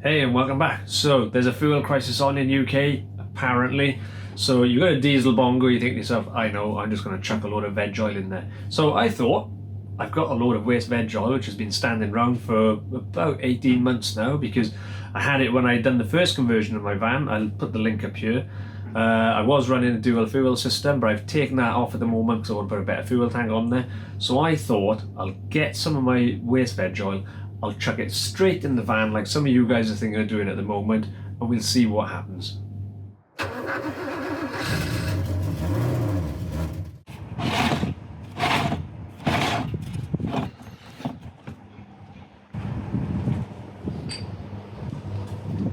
Hey and welcome back. So there's a fuel crisis on in UK apparently. So you got a diesel Bongo, you think to yourself, I know, I'm just going to chuck a load of veg oil in there. So I thought, I've got a load of waste veg oil which has been standing around for about 18 months now because I had it when I'd done the first conversion of my van. I'll put the link up here. I was running a dual fuel system, but I've taken that off at the moment because I want to put a better fuel tank on there. So I thought I'll get some of my waste veg oil, I'll chuck it straight in the van like some of you guys are thinking of doing at the moment, and we'll see what happens.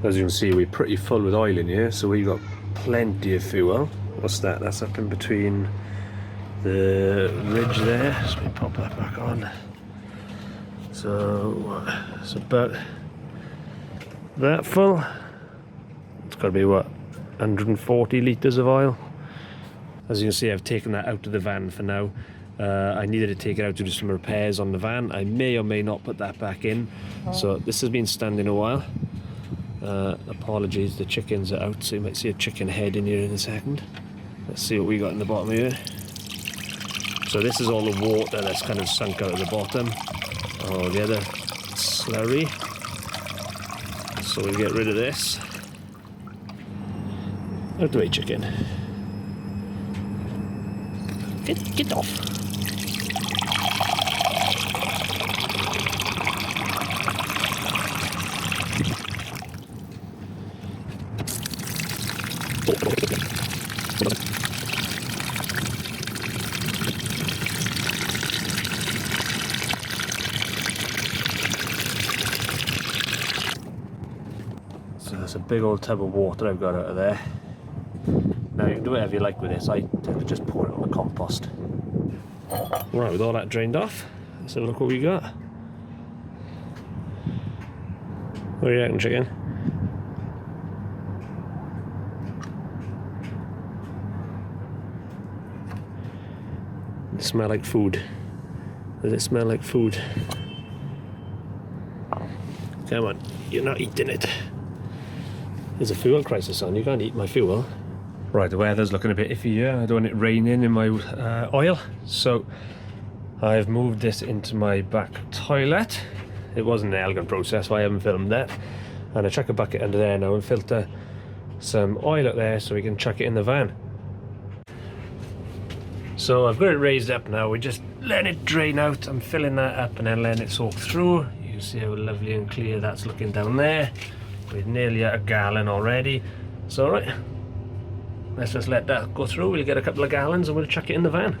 As you can see, we're pretty full with oil in here, so we've got plenty of fuel. What's that? That's up in between the ridge there. So let me pop that back on. So it's about that full. It's got to be what, 140 litres of oil. As you can see, I've taken that out of the van for now. I needed to take it out to do some repairs on the van. I may or may not put that back in. So this has been standing a while. Apologies, the chickens are out, so you might see a chicken head in here in a second. Let's see what we got in the bottom here. So this is all the water that's kind of sunk out of the bottom. Oh, the other slurry. So we'll get rid of this. Out the way, chicken. Get off. So that's a big old tub of water I've got out of there. Now you can do whatever you like with this. I tend to just pour it on the compost. Right, with all that drained off, let's have a look what we got. What do you reckon, chicken? Does it smell like food? Does it smell like food? Come on, you're not eating it. There's a fuel crisis on, you can't eat my fuel. Right, the weather's looking a bit iffy here. I don't want it raining in my oil. So I've moved this into my back toilet. It wasn't an elegant process, so I haven't filmed that. And I chuck a bucket under there now and filter some oil out there so we can chuck it in the van. So I've got it raised up now. We're just letting it drain out. I'm filling that up and then letting it soak through. You can see how lovely and clear that's looking down there. We're nearly at a gallon already. So right, let's just let that go through. We'll get a couple of gallons and we'll chuck it in the van.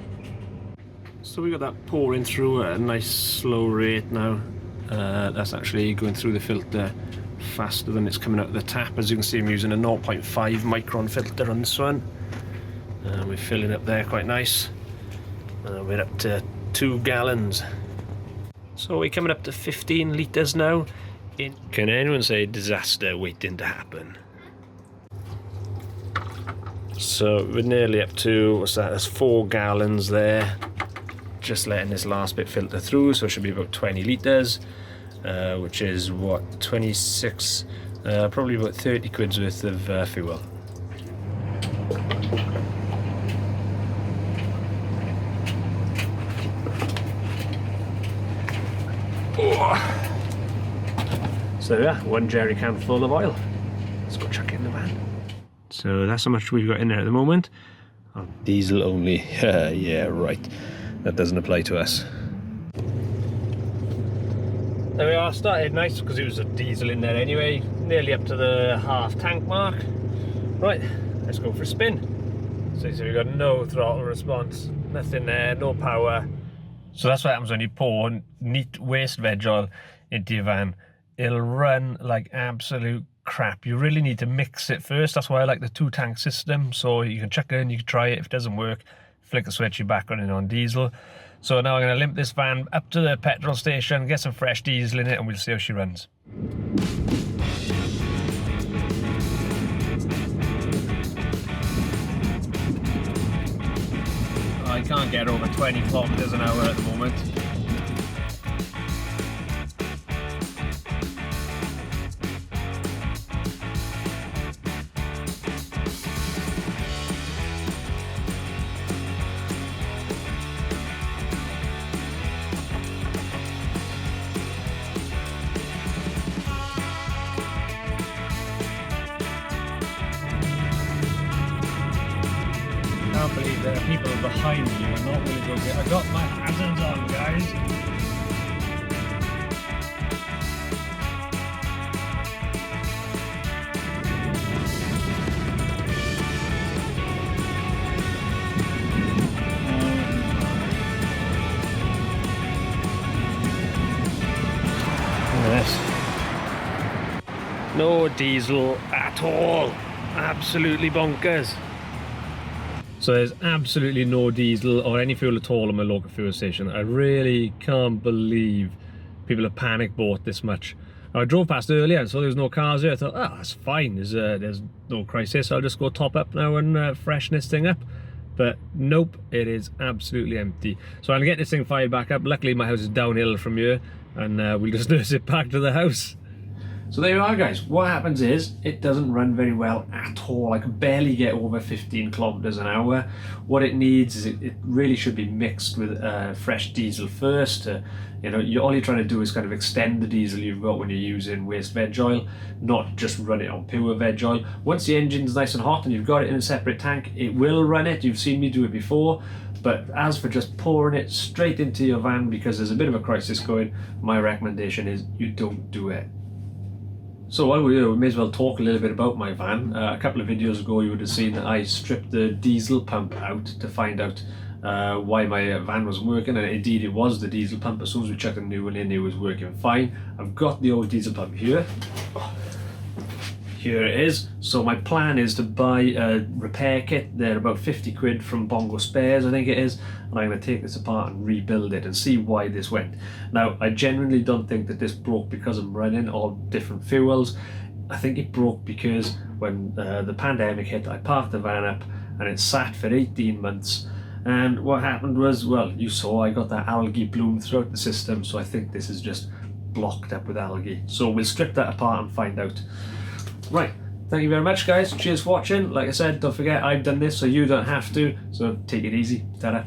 So we got that pouring through at a nice slow rate now. That's actually going through the filter faster than it's coming out of the tap. As you can see, I'm using a 0.5 micron filter on this one. We're filling up there quite nice. We're up to 2 gallons. So we're coming up to 15 litres now. Can anyone say disaster waiting to happen? So we're nearly up to, what's that, that's 4 gallons there. Just letting this last bit filter through, so it should be about 20 litres, which is what, 26, probably about 30 quid's worth of fuel. Oh. So yeah, 1 jerry can full of oil. Let's go chuck it in the van. So that's how much we've got in there at the moment. Oh, diesel only. Yeah, right. That doesn't apply to us. There we are, started nice because it was a diesel in there anyway. Nearly up to the half tank mark. Right, let's go for a spin. So we've got no throttle response, nothing there, no power. So that's what happens when you pour neat waste veg oil into your van. It'll run like absolute crap. You really need to mix it first. That's why I like the 2 tank system. So you can chuck it in, you can try it. If it doesn't work, flick the switch, you're back running on diesel. So now I'm going to limp this van up to the petrol station, get some fresh diesel in it, and we'll see how she runs. I can't get over 20 kilometers an hour at the moment. there are people behind me who are not willing to go get. I got my hazards on, guys. No diesel at all. Absolutely bonkers. So there's absolutely no diesel or any fuel at all at my local fuel station. I really can't believe people have panic bought this much. I drove past earlier and saw there was no cars here. I thought, oh, that's fine. There's no crisis. I'll just go top up now and freshen this thing up. But nope, it is absolutely empty. So I'll get this thing fired back up. Luckily my house is downhill from here, and we'll just nurse it back to the house. So there you are, guys. What happens is it doesn't run very well at all. I can barely get over 15 kilometers an hour. What it needs is it really should be mixed with fresh diesel first. You know, all you're trying to do is kind of extend the diesel you've got when you're using waste veg oil, not just run it on pure veg oil. Once the engine's nice and hot and you've got it in a separate tank, it will run it. You've seen me do it before. But as for just pouring it straight into your van because there's a bit of a crisis going, my recommendation is you don't do it. So while we're here, we may as well talk a little bit about my van. A couple of videos ago you would have seen that I stripped the diesel pump out to find out why my van wasn't working, and indeed it was the diesel pump. As soon as we chucked a new one in, it was working fine. I've got the old diesel pump here. Here it is. So my plan is to buy a repair kit. They're about 50 quid from Bongo Spares, I think it is, and I'm going to take this apart and rebuild it and see why this went. Now, I genuinely don't think that this broke because I'm running all different fuels. I think it broke because when the pandemic hit, I parked the van up and it sat for 18 months. And what happened was, well, you saw I got that algae bloom throughout the system, so I think this is just blocked up with algae. So we'll strip that apart and find out. Right, thank you very much, guys. Cheers for watching. Like I said, don't forget I've done this so you don't have to, so take it easy. Ta-da.